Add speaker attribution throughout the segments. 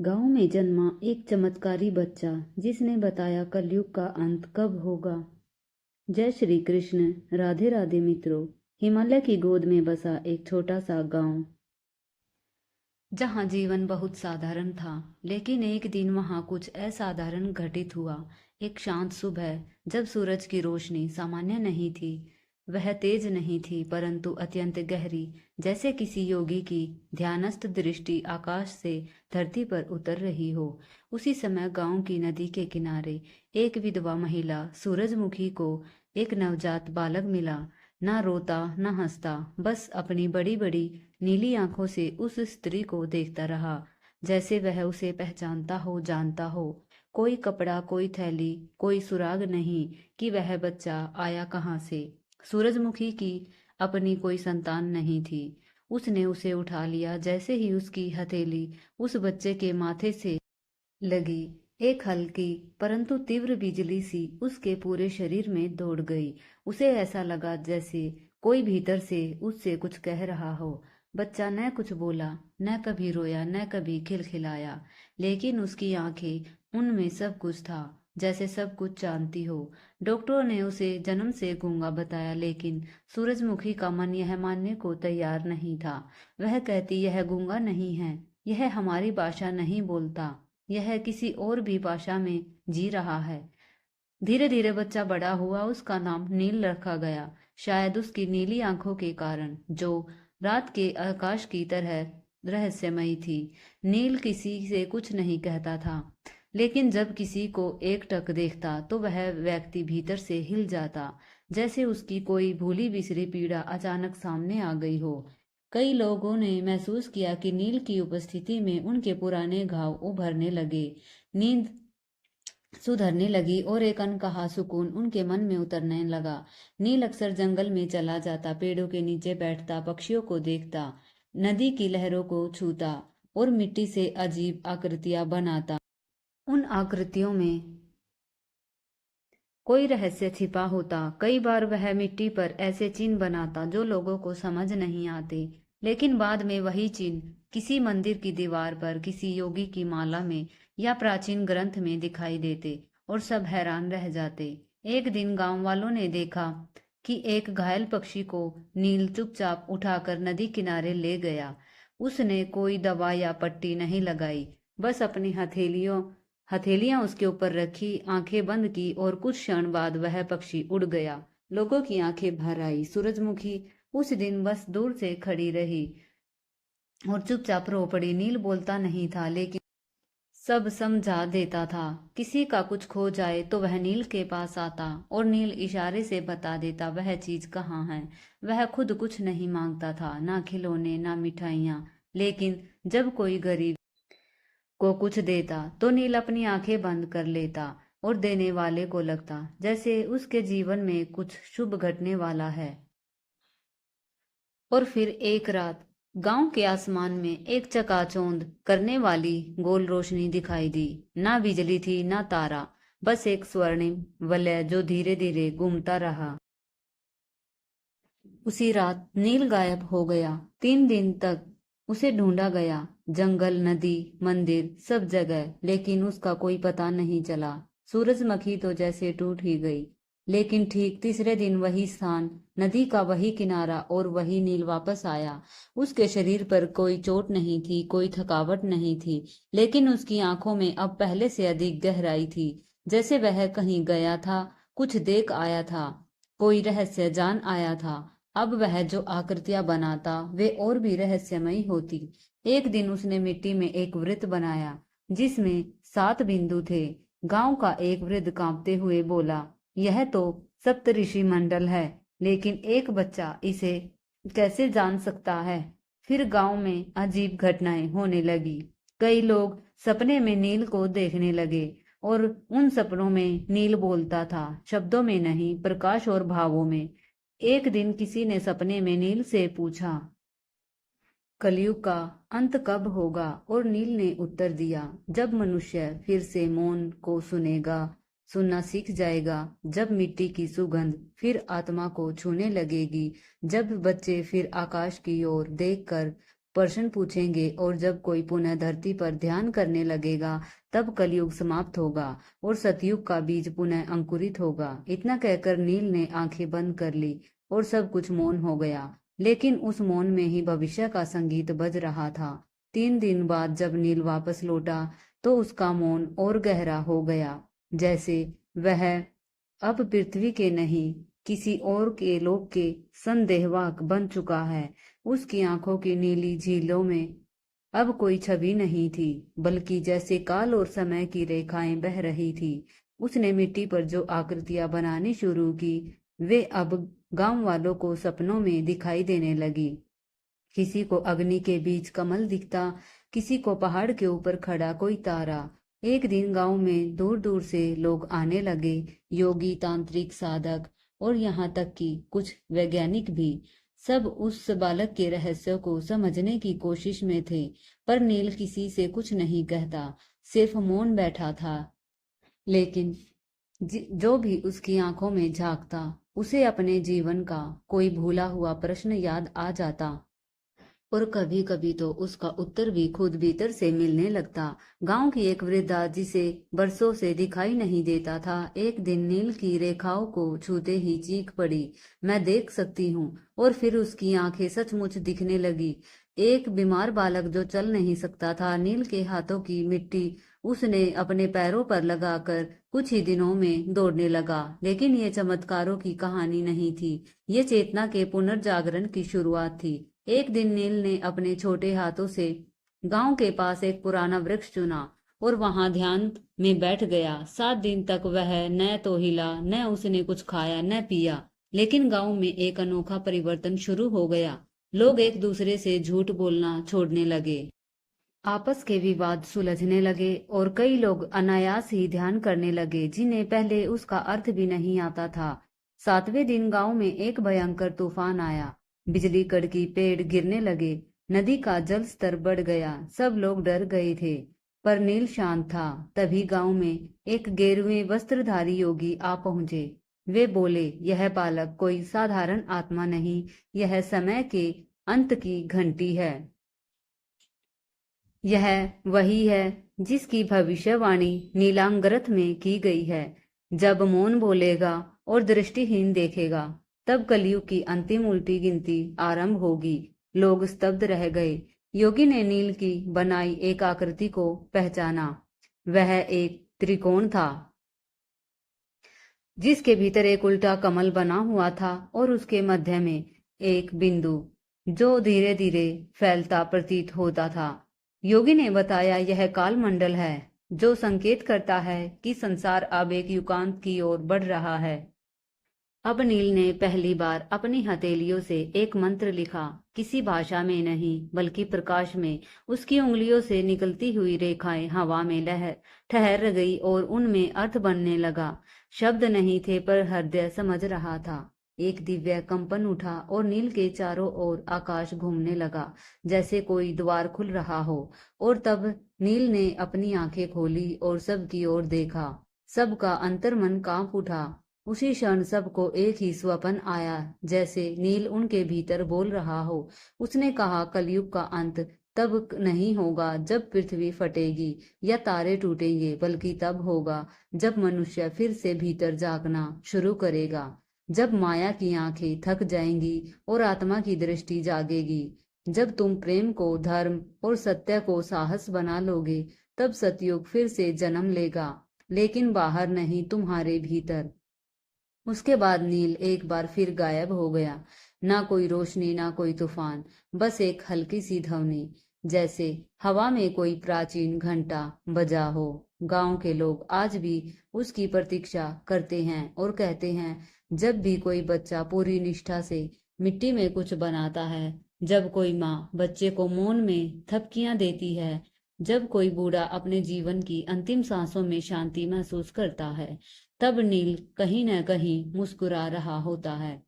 Speaker 1: गांव में जन्मा एक चमत्कारी बच्चा जिसने बताया कलयुग का अंत कब होगा। जय श्री कृष्ण। राधे राधे मित्रों। हिमालय की गोद में बसा एक छोटा सा गांव, जहां जीवन बहुत साधारण था, लेकिन एक दिन वहां कुछ असाधारण घटित हुआ। एक शांत सुबह, जब सूरज की रोशनी सामान्य नहीं थी, वह तेज नहीं थी परंतु अत्यंत गहरी, जैसे किसी योगी की ध्यानस्थ दृष्टि आकाश से धरती पर उतर रही हो। उसी समय गांव की नदी के किनारे एक विधवा महिला सूरजमुखी को एक नवजात बालक मिला। ना रोता ना हंसता, बस अपनी बड़ी बड़ी नीली आंखों से उस स्त्री को देखता रहा, जैसे वह उसे पहचानता हो, जानता हो। कोई कपड़ा, कोई थैली, कोई सुराग नहीं कि वह बच्चा आया कहाँ से। सूरजमुखी की अपनी कोई संतान नहीं थी। उसने उसे उठा लिया। जैसे ही उसकी हथेली उस बच्चे के माथे से लगी, एक हल्की परंतु तीव्र बिजली सी उसके पूरे शरीर में दौड़ गई। उसे ऐसा लगा जैसे कोई भीतर से उससे कुछ कह रहा हो। बच्चा न कुछ बोला, न कभी रोया, न कभी खिलखिलाया, लेकिन उसकी आंखें, उनमें सब कुछ था, जैसे सब कुछ जानती हो। डॉक्टरों ने उसे जन्म से गूंगा बताया, लेकिन सूरजमुखी का मन यह मानने को तैयार नहीं था। वह कहती, यह गूंगा नहीं है, यह हमारी भाषा नहीं बोलता, यह किसी और भी भाषा में जी रहा है। धीरे धीरे बच्चा बड़ा हुआ। उसका नाम नील रखा गया, शायद उसकी नीली आंखों के कारण, जो रात के आकाश की तरह रहस्यमयी थी। नील किसी से कुछ नहीं कहता था, लेकिन जब किसी को एकटक देखता तो वह व्यक्ति भीतर से हिल जाता, जैसे उसकी कोई भूली बिसरी पीड़ा अचानक सामने आ गई हो। कई लोगों ने महसूस किया कि नील की उपस्थिति में उनके पुराने घाव उभरने लगे, नींद सुधरने लगी और एक अनकहा सुकून उनके मन में उतरने लगा। नील अक्सर जंगल में चला जाता, पेड़ों के नीचे बैठता, पक्षियों को देखता, नदी की लहरों को छूता और मिट्टी से अजीब आकृतियां बनाता। उन आकृतियों में कोई रहस्य छिपा होता। कई बार वह मिट्टी पर ऐसे चिन्ह बनाता जो लोगों को समझ नहीं आते, लेकिन बाद में वही चिन्ह किसी मंदिर की दीवार पर, किसी योगी की माला में या प्राचीन ग्रंथ में दिखाई देते और सब हैरान रह जाते। एक दिन गांव वालों ने देखा कि एक घायल पक्षी को नील चुपचाप उठाकर नदी किनारे ले गया। उसने कोई दवा या पट्टी नहीं लगाई, बस अपनी हथेलियां उसके ऊपर रखी, आंखें बंद की और कुछ क्षण बाद वह पक्षी उड़ गया। लोगों की आंखें भर आई। सूरजमुखी उस दिन बस दूर से खड़ी रही और चुपचाप रो पड़ी। नील बोलता नहीं था, लेकिन सब समझा देता था। किसी का कुछ खो जाए तो वह नील के पास आता और नील इशारे से बता देता वह चीज कहाँ है। वह खुद कुछ नहीं मांगता था, ना खिलौने, ना मिठाइयाँ, लेकिन जब कोई गरीब को कुछ देता तो नील अपनी आंखें बंद कर लेता और देने वाले को लगता जैसे उसके जीवन में कुछ शुभ घटने वाला है। और फिर एक रात गांव के आसमान में एक चकाचौंध करने वाली गोल रोशनी दिखाई दी। ना बिजली थी, ना तारा, बस एक स्वर्णिम वलय जो धीरे धीरे घूमता रहा। उसी रात नील गायब हो गया। 3 दिन तक उसे ढूंढा गया, जंगल, नदी, मंदिर, सब जगह, लेकिन उसका कोई पता नहीं चला। सूरजमुखी तो जैसे टूट ही गई। लेकिन ठीक तीसरे दिन वही स्थान, नदी का वही किनारा और वही नील वापस आया। उसके शरीर पर कोई चोट नहीं थी, कोई थकावट नहीं थी, लेकिन उसकी आंखों में अब पहले से अधिक गहराई थी, जैसे वह कहीं गया था, कुछ देख आया था, कोई रहस्य जान आया था। अब वह जो आकृतियां बनाता वे और भी रहस्यमयी होती। एक दिन उसने मिट्टी में एक वृत्त बनाया जिसमें 7 बिंदु थे। गांव का एक वृद्ध कांपते हुए बोला, यह तो सप्तऋषि मंडल है, लेकिन एक बच्चा इसे कैसे जान सकता है। फिर गांव में अजीब घटनाएं होने लगी। कई लोग सपने में नील को देखने लगे और उन सपनों में नील बोलता था, शब्दों में नहीं, प्रकाश और भावों में। एक दिन किसी ने सपने में नील से पूछा, कलयुग का अंत कब होगा? और नील ने उत्तर दिया, जब मनुष्य फिर से मौन को सुनना सीख जाएगा, जब मिट्टी की सुगंध फिर आत्मा को छूने लगेगी, जब बच्चे फिर आकाश की ओर देखकर प्रश्न पूछेंगे और जब कोई पुनः धरती पर ध्यान करने लगेगा तब कलयुग समाप्त होगा और सतयुग का बीज पुनः अंकुरित होगा। इतना कहकर नील ने आंखें बंद कर ली और सब कुछ मौन हो गया। लेकिन उस मौन में ही भविष्य का संगीत बज रहा था। 3 दिन बाद जब नील वापस लौटा तो उसका मौन और गहरा हो गया, जैसे वह अब पृथ्वी के नहीं किसी और के लोक के संदेहवाक बन चुका है। उसकी आंखों की नीली झीलों में अब कोई छवि नहीं थी, बल्कि जैसे काल और समय की रेखाएं बह रही थी। उसने मिट्टी पर जो आकृतियां बनानी शुरू की वे अब गांव वालों को सपनों में दिखाई देने लगी। किसी को अग्नि के बीच कमल दिखता, किसी को पहाड़ के ऊपर खड़ा कोई तारा। एक दिन गांव में दूर दूर से लोग आने लगे, योगी, तांत्रिक, साधक और यहाँ तक कि कुछ वैज्ञानिक भी। सब उस बालक के रहस्य को समझने की कोशिश में थे, पर नील किसी से कुछ नहीं कहता, सिर्फ मौन बैठा था। लेकिन जो भी उसकी आंखों में झांकता उसे अपने जीवन का कोई भूला हुआ प्रश्न याद आ जाता और कभी कभी तो उसका उत्तर भी खुद भीतर से मिलने लगता। गांव की एक वृद्धा जिसे बरसों से दिखाई नहीं देता था, एक दिन नील की रेखाओं को छूते ही चीख पड़ी, मैं देख सकती हूँ। और फिर उसकी आंखें सचमुच दिखने लगी। एक बीमार बालक जो चल नहीं सकता था, नील के हाथों की मिट्टी उसने अपने पैरों पर लगाकर कुछ ही दिनों में दौड़ने लगा। लेकिन ये चमत्कारों की कहानी नहीं थी, ये चेतना के पुनर्जागरण की शुरुआत थी। एक दिन नील ने अपने छोटे हाथों से गांव के पास एक पुराना वृक्ष चुना और वहां ध्यान में बैठ गया। 7 दिन तक वह न तो हिला, न उसने कुछ खाया न पिया। लेकिन गांव में एक अनोखा परिवर्तन शुरू हो गया। लोग एक दूसरे से झूठ बोलना छोड़ने लगे, आपस के विवाद सुलझने लगे और कई लोग अनायास ही ध्यान करने लगे जिन्हें पहले उसका अर्थ भी नहीं आता था। 7वें दिन गांव में एक भयंकर तूफान आया। बिजली कड़की, पेड़ गिरने लगे, नदी का जल स्तर बढ़ गया। सब लोग डर गए थे, पर नील शांत था। तभी गांव में एक गेरुए वस्त्रधारी योगी आ पहुंचे। वे बोले, यह बालक कोई साधारण आत्मा नहीं, यह समय के अंत की घंटी है। यह वही है जिसकी भविष्यवाणी नीलांगरथ में की गई है। जब मौन बोलेगा और दृष्टिहीन देखेगा, तब कलयुग की अंतिम उल्टी गिनती आरंभ होगी। लोग स्तब्ध रह गए। योगी ने नील की बनाई एक आकृति को पहचाना। वह एक त्रिकोण था जिसके भीतर एक उल्टा कमल बना हुआ था और उसके मध्य में एक बिंदु जो धीरे धीरे फैलता प्रतीत होता था। योगी ने बताया, यह काल मंडल है जो संकेत करता है कि संसार अब एक युगांत की ओर बढ़ रहा है। अब नील ने पहली बार अपनी हथेलियों से एक मंत्र लिखा, किसी भाषा में नहीं बल्कि प्रकाश में। उसकी उंगलियों से निकलती हुई रेखाएं हवा में ठहर गई और उनमें अर्थ बनने लगा। शब्द नहीं थे, पर हृदय समझ रहा था। एक दिव्य कंपन उठा और नील के चारों ओर आकाश घूमने लगा, जैसे कोई द्वार खुल रहा हो। और तब नील ने अपनी आंखें खोली और सबकी ओर देखा। सबका अंतर्मन कांप उठा। उसी क्षण सबको एक ही स्वप्न आया, जैसे नील उनके भीतर बोल रहा हो। उसने कहा, कलयुग का अंत तब नहीं होगा जब पृथ्वी फटेगी या तारे टूटेंगे, बल्कि तब होगा जब मनुष्य फिर से भीतर जागना शुरू करेगा। जब माया की आंखें थक जाएंगी और आत्मा की दृष्टि जागेगी। जब तुम प्रेम को धर्म और सत्य को साहस बना लोगे, तब सतयुग फिर से जन्म लेगा, लेकिन बाहर नहीं, तुम्हारे भीतर। उसके बाद नील एक बार फिर गायब हो गया। ना कोई रोशनी, ना कोई तूफान, बस एक हल्की सी ध्वनि, जैसे हवा में कोई प्राचीन घंटा बजा हो। गांव के लोग आज भी उसकी प्रतीक्षा करते हैं और कहते हैं, जब भी कोई बच्चा पूरी निष्ठा से मिट्टी में कुछ बनाता है, जब कोई माँ बच्चे को मौन में थपकियां देती है, जब कोई बूढ़ा अपने जीवन की अंतिम सांसों में शांति महसूस करता है, तब नील कहीं न कहीं मुस्कुरा रहा होता है।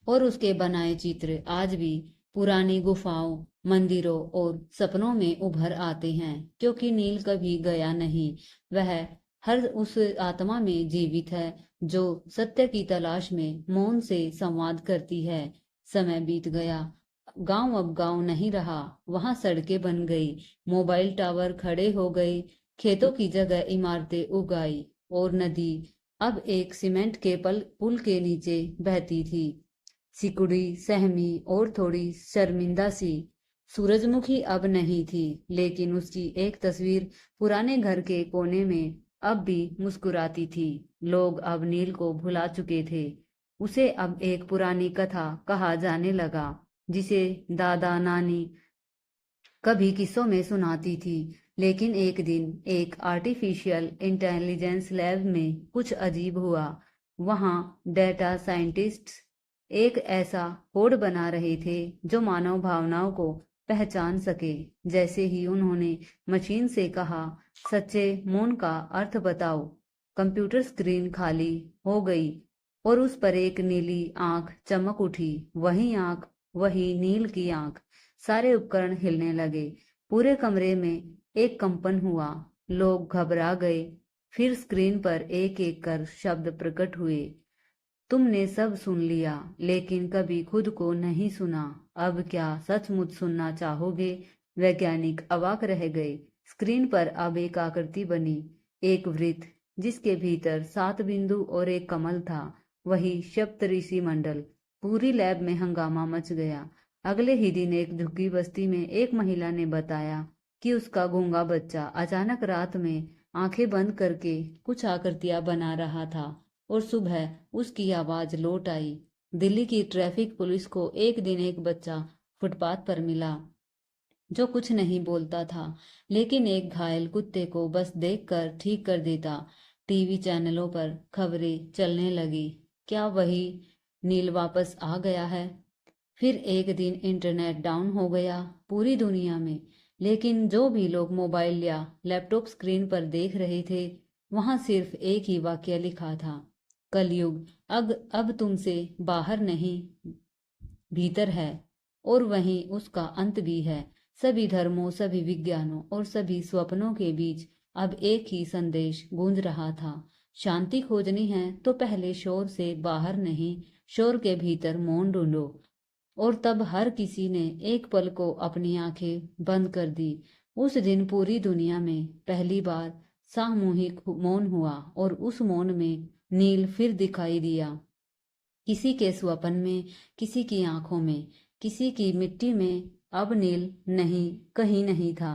Speaker 1: और उसके बनाए चित्र आज भी पुरानी गुफाओं, मंदिरों और सपनों में उभर आते हैं, क्योंकि नील कभी गया नहीं। वह हर उस आत्मा में जीवित है जो सत्य की तलाश में मौन से संवाद करती है। समय बीत गया। गांव अब गांव नहीं रहा, वहां सड़कें बन गई, मोबाइल टावर खड़े हो गए, खेतों की जगह इमारतें उग आई, और नदी अब एक सीमेंट के पुल के नीचे बहती थी, सिकुड़ी, सहमी और थोड़ी शर्मिंदा सी। सूरजमुखी अब नहीं थी, लेकिन उसकी एक तस्वीर पुराने घर के कोने में अब भी मुस्कुराती थी। लोग अब नील को भुला चुके थे। उसे अब एक पुरानी कथा कहा जाने लगा, जिसे दादा नानी कभी किस्सों में सुनाती थी। लेकिन एक दिन एक आर्टिफिशियल इंटेलिजेंस लैब में कुछ अजीब हुआ। वहां डेटा साइंटिस्ट्स एक ऐसा कोड बना रहे थे जो मानव भावनाओं को पहचान सके। जैसे ही उन्होंने मशीन से कहा, सच्चे मौन का अर्थ बताओ, कंप्यूटर स्क्रीन खाली हो गई और उस पर एक नीली आंख चमक उठी। वही आंख, वही नील की आंख। सारे उपकरण हिलने लगे। पूरे कमरे में एक कंपन हुआ। लोग घबरा गए। फिर स्क्रीन पर एक एक कर शब्द प्रकट हुए। तुमने सब सुन लिया, लेकिन कभी खुद को नहीं सुना। अब क्या सचमुच सुनना चाहोगे? वैज्ञानिक अवाक रह गए। स्क्रीन पर अब एक आकृति बनी, एक वृत्त, जिसके भीतर 7 बिंदु और एक कमल था। वही सप्तऋषि मंडल। पूरी लैब में हंगामा मच गया। अगले ही दिन एक झुग्गी बस्ती में एक महिला ने बताया कि उसका गूंगा बच्चा अचानक रात में आंखें बंद करके कुछ आकृतियां बना रहा था, और सुबह उसकी आवाज लौट आई। दिल्ली की ट्रैफिक पुलिस को एक दिन एक बच्चा फुटपाथ पर मिला, जो कुछ नहीं बोलता था, लेकिन एक घायल कुत्ते को बस देखकर ठीक कर देता। टीवी चैनलों पर खबरें चलने लगी, क्या वही नील वापस आ गया है? फिर एक दिन इंटरनेट डाउन हो गया पूरी दुनिया में। लेकिन जो भी लोग मोबाइल या लैपटॉप स्क्रीन पर देख रहे थे, वहां सिर्फ एक ही वाक्य लिखा था, कलयुग अब तुमसे बाहर नहीं, भीतर है। और वहीं उसका अंत भी है। सभी धर्मों, सभी विज्ञानों और सभी स्वप्नों के बीच अब एक ही संदेश गूंज रहा था, शांति खोजनी है तो पहले शोर से बाहर नहीं, शोर के भीतर मौन ढूंढो। और तब हर किसी ने एक पल को अपनी आंखें बंद कर दी। उस दिन पूरी दुनिया में पहली बार सामूहिक मौन हुआ, और उस मौन में नील फिर दिखाई दिया। किसी के स्वप्न में, किसी की आंखों में, किसी की मिट्टी में। अब नील नहीं, कहीं नहीं था,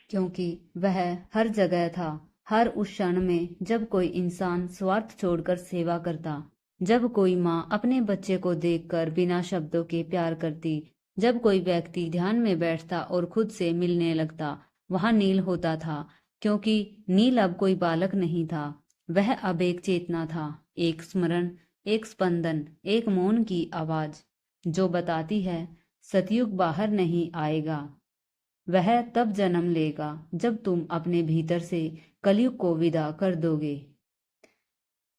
Speaker 1: क्योंकि वह हर जगह था। हर उस क्षण में जब कोई इंसान स्वार्थ छोड़कर सेवा करता, जब कोई माँ अपने बच्चे को देखकर बिना शब्दों के प्यार करती, जब कोई व्यक्ति ध्यान में बैठता और खुद से मिलने लगता, वहां नील होता था। क्योंकि नील अब कोई बालक नहीं था, वह अब एक चेतना था, एक स्मरण, एक स्पंदन, एक मौन की आवाज, जो बताती है सतयुग बाहर नहीं आएगा, वह तब जन्म लेगा जब तुम अपने भीतर से कलयुग को विदा कर दोगे।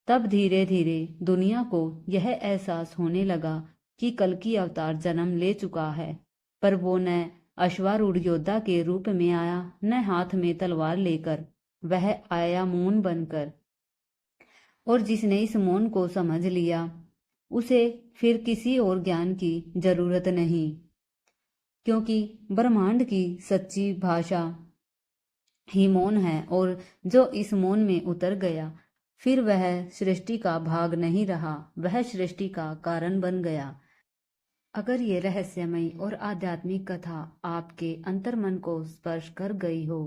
Speaker 1: तब धीरे धीरे दुनिया को यह एहसास होने लगा कि कल की अवतार जन्म ले चुका है, पर वो न अश्वारूढ़ योद्धा के रूप में आया, न हाथ में तलवार लेकर। वह आया मौन बनकर। और जिसने इस मौन को समझ लिया, उसे फिर किसी और ज्ञान की जरूरत नहीं, क्योंकि ब्रह्मांड की सच्ची भाषा ही मौन है। और जो इस मौन में उतर गया, फिर वह सृष्टि का भाग नहीं रहा, वह सृष्टि का कारण बन गया। अगर ये रहस्यमयी और आध्यात्मिक कथा आपके अंतर्मन को स्पर्श कर गई हो,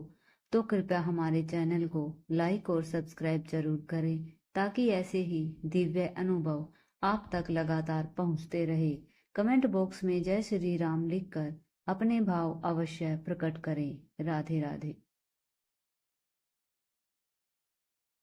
Speaker 1: तो कृपया हमारे चैनल को लाइक और सब्सक्राइब जरूर करें, ताकि ऐसे ही दिव्य अनुभव आप तक लगातार पहुंचते रहे। कमेंट बॉक्स में जय श्री राम लिखकर अपने भाव अवश्य प्रकट करें। राधे राधे।